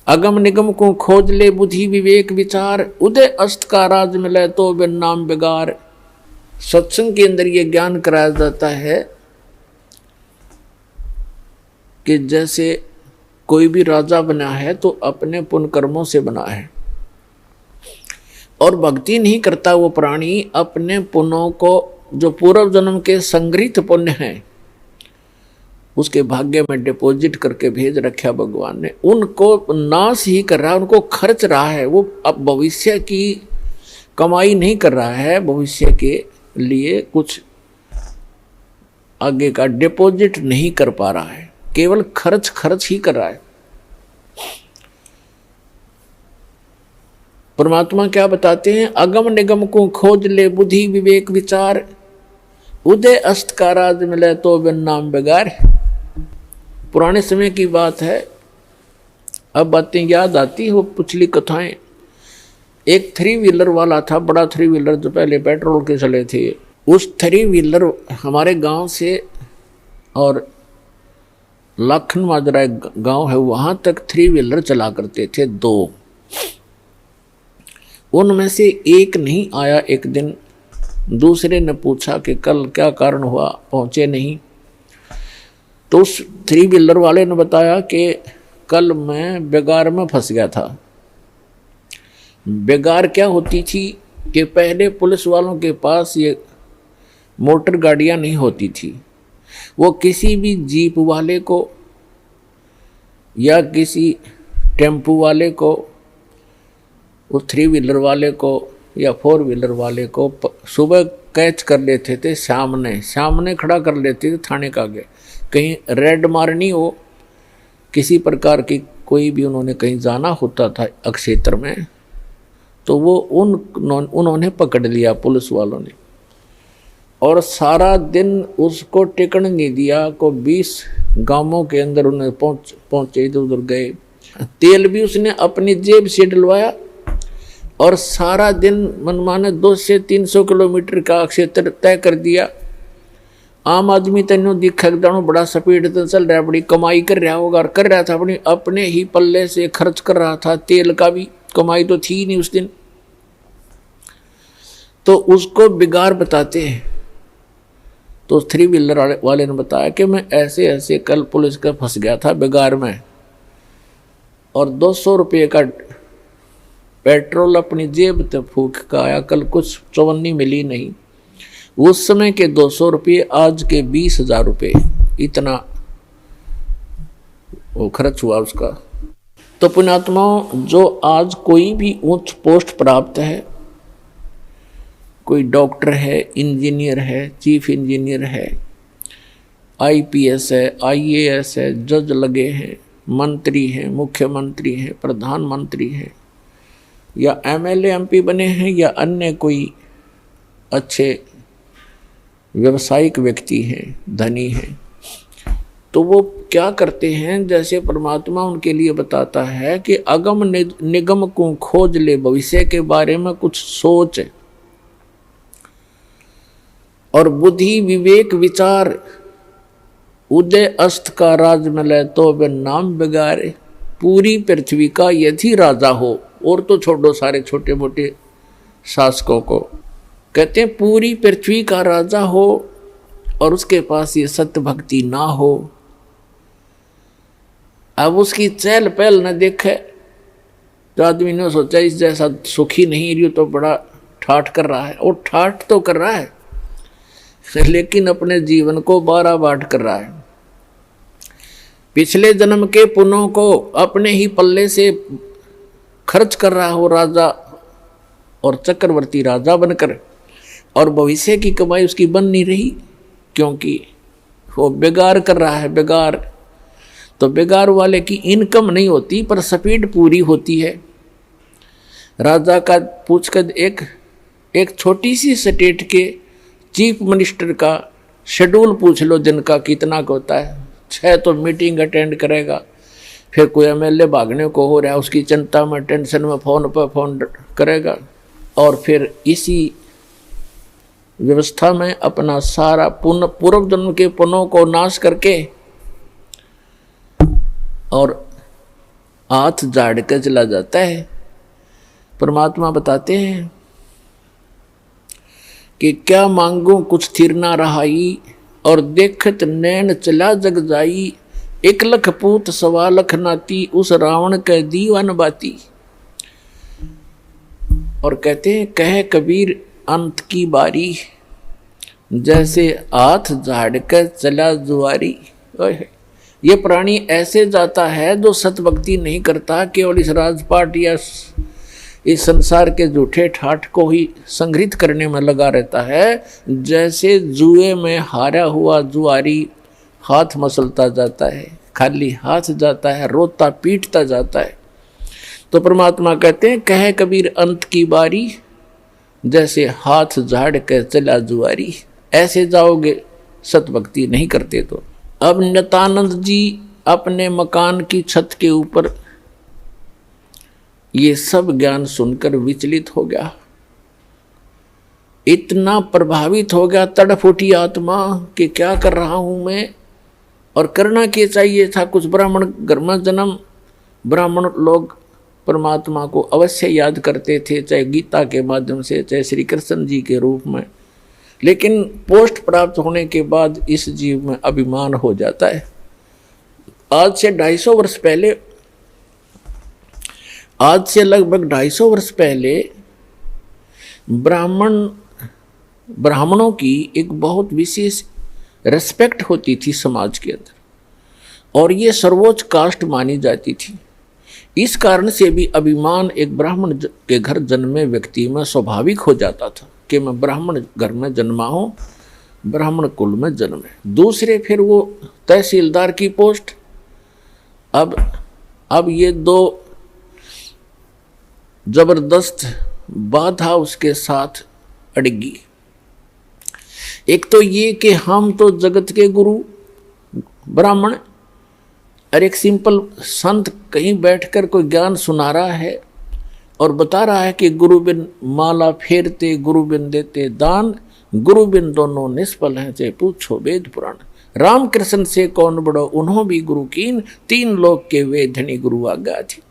अगम निगम को खोज ले बुद्धि विवेक विचार, उदय अस्त का राज मिले तो बिन नाम बिगार। सत्संग के अंदर ये ज्ञान कराया जाता है कि जैसे कोई भी राजा बना है तो अपने पुण्य कर्मों से बना है, और भक्ति नहीं करता वो प्राणी अपने पुण्यों को, जो पूर्व जन्म के संग्रहित पुण्य हैं, उसके भाग्य में डिपॉजिट करके भेज रखा भगवान ने, उनको नाश ही कर रहा है, उनको खर्च रहा है। वो अब भविष्य की कमाई नहीं कर रहा है, भविष्य के लिए कुछ आगे का डिपॉजिट नहीं कर पा रहा है, केवल खर्च ही कर रहा है। परमात्मा क्या बताते हैं, अगम निगम को खोज ले बुद्धि विवेक विचार, उदय अस्त का राज मिले तो बिन नाम बिगार। पुराने समय की बात है, अब बातें याद आती वो पिछली कथाएं। एक 3 व्हीलर वाला था, बड़ा 3 व्हीलर जो पहले पेट्रोल के चले थे। उस 3 व्हीलर हमारे गांव से और लाखन माजरा गांव है, वहां तक 3 व्हीलर चला करते थे 2। उनमें से एक नहीं आया। एक दिन दूसरे ने पूछा कि कल क्या कारण हुआ, पहुंचे नहीं। तो उस 3 व्हीलर वाले ने बताया कि कल मैं बेगार में फंस गया था। बेगार क्या होती थी कि पहले पुलिस वालों के पास ये मोटर गाड़ियां नहीं होती थी, वो किसी भी जीप वाले को या किसी टेम्पू वाले को, उस 3 व्हीलर वाले को या 4 व्हीलर वाले को सुबह कैच कर लेते थे, सामने खड़ा कर लेते थे थाने का आगे। कहीं रेड मारनी हो, किसी प्रकार की कोई भी उन्होंने कहीं जाना होता था अक्षेत्र में, तो वो उन्होंने पकड़ लिया पुलिस वालों ने, और सारा दिन उसको टिकन नहीं दिया। को 20 गांवों के अंदर उन्हें पहुंचे, इधर उधर गए। तेल भी उसने अपनी जेब से डलवाया, और सारा दिन मनमाने 200 से 300 किलोमीटर का क्षेत्र तय कर दिया। आम आदमी तेनों दिखा दानो बड़ा स्पीड से चल रहा है, बड़ी कमाई कर रहा होगा, और कर रहा था अपने ही पल्ले से खर्च कर रहा था। तेल का भी कमाई तो थी नहीं उस दिन। तो उसको बिगाड़ बताते हैं। तो 3 व्हीलर वाले ने बताया कि मैं ऐसे ऐसे कल पुलिस का फंस गया था बिगाड़ में, और 200 रुपये का पेट्रोल अपनी जेब तक फूक का आया, कल कुछ चवन्नी मिली नहीं। उस समय के 200 रुपये आज के 20,000 रुपये, इतना वो खर्च हुआ उसका। तो पुण्यात्माओं, जो आज कोई भी उच्च पोस्ट प्राप्त है, कोई डॉक्टर है, इंजीनियर है, चीफ इंजीनियर है, IPS है, IAS है, जज लगे हैं, मंत्री हैं, मुख्यमंत्री हैं, प्रधानमंत्री हैं, या MLA MP बने हैं, या अन्य कोई अच्छे व्यावसायिक व्यक्ति हैं, धनी हैं, तो वो क्या करते हैं, जैसे परमात्मा उनके लिए बताता है कि अगम निगम को खोज ले, भविष्य के बारे में कुछ सोच, और बुद्धि विवेक विचार, उदय अस्त का राज मिले तो बिन नाम बिगारे। पूरी पृथ्वी का यदि राजा हो, और तो छोड़ो सारे छोटे मोटे शासकों को, कहते हैं पूरी पृथ्वी का राजा हो और उसके पास ये सत्य भक्ति ना हो, अब उसकी चहल पहल न देखे, तो आदमी ने सोचा इस जैसा सुखी नहीं रही तो बड़ा ठाठ कर रहा है। और ठाठ तो कर रहा है, लेकिन अपने जीवन को 12 बाट कर रहा है। पिछले जन्म के पुण्यों को अपने ही पल्ले से खर्च कर रहा हो राजा और चक्रवर्ती राजा बनकर, और भविष्य की कमाई उसकी बन नहीं रही, क्योंकि वो बेगार कर रहा है। बेगार तो बेगार वाले की इनकम नहीं होती, पर स्पीड पूरी होती है। राजा का पूछकर एक छोटी सी स्टेट के चीफ मिनिस्टर का शेड्यूल पूछ लो, दिन का कितना का होता है। 6 तो मीटिंग अटेंड करेगा, फिर कोई MLA भागने को हो रहा है, उसकी चिंता में, टेंशन में फोन पर फोन करेगा, और फिर इसी व्यवस्था में अपना सारा पूर्व जन्म के पुण्यों को नाश करके और हाथ झाड़ कर चला जाता है। परमात्मा बताते हैं कि क्या मांगो कुछ थिर ना रहाई, और देखत नैन चला जग जाई, 1 लख पूत 1.25 लाख नाती, उस रावण के दीवान बाती। और कहते हैं कहे कबीर अंत की बारी, जैसे हाथ झाड़ कर चला जुआरी। ये प्राणी ऐसे जाता है जो सतभक्ति नहीं करता, केवल इस राजपाट या इस संसार के झूठे ठाठ को ही संग्रहित करने में लगा रहता है। जैसे जुए में हारा हुआ जुआरी हाथ मसलता जाता है, खाली हाथ जाता है, रोता पीटता जाता है। तो परमात्मा कहते हैं कहे कबीर अंत की बारी, जैसे हाथ झाड़ कर चला जुआरी। ऐसे जाओगे सतभक्ति नहीं करते तो। अब नित्यानंद जी अपने मकान की छत के ऊपर ये सब ज्ञान सुनकर विचलित हो गया, इतना प्रभावित हो गया, तड़फ उठी आत्मा कि क्या कर रहा हूं मैं, और करना क्या चाहिए था। कुछ ब्राह्मण घर में जन्म, ब्राह्मण लोग परमात्मा को अवश्य याद करते थे, चाहे गीता के माध्यम से, चाहे श्री कृष्ण जी के रूप में। लेकिन पोस्ट प्राप्त होने के बाद इस जीव में अभिमान हो जाता है। आज से 250 वर्ष पहले, आज से लगभग 250 वर्ष पहले ब्राह्मणों की एक बहुत विशेष रिस्पेक्ट होती थी समाज के अंदर, और ये सर्वोच्च कास्ट मानी जाती थी। इस कारण से भी अभिमान एक ब्राह्मण के घर जन्मे व्यक्ति में स्वाभाविक हो जाता था कि मैं ब्राह्मण घर में जन्मा हूँ, ब्राह्मण कुल में जन्मे। दूसरे फिर वो तहसीलदार की पोस्ट। अब ये 2 जबरदस्त बाधा उसके साथ अड़गी। एक तो ये कि हम तो जगत के गुरु ब्राह्मण, और एक सिंपल संत कहीं बैठकर कोई ज्ञान सुना रहा है और बता रहा है कि गुरु बिन माला फेरते, गुरु बिन देते दान, गुरु बिन दोनों निष्फल हैं, चाहे पूछो वेद पुराण। रामकृष्ण से कौन बड़ो उन्हों भी गुरु कीन, 3 लोक के वे धनी गुरु आज्ञा थी।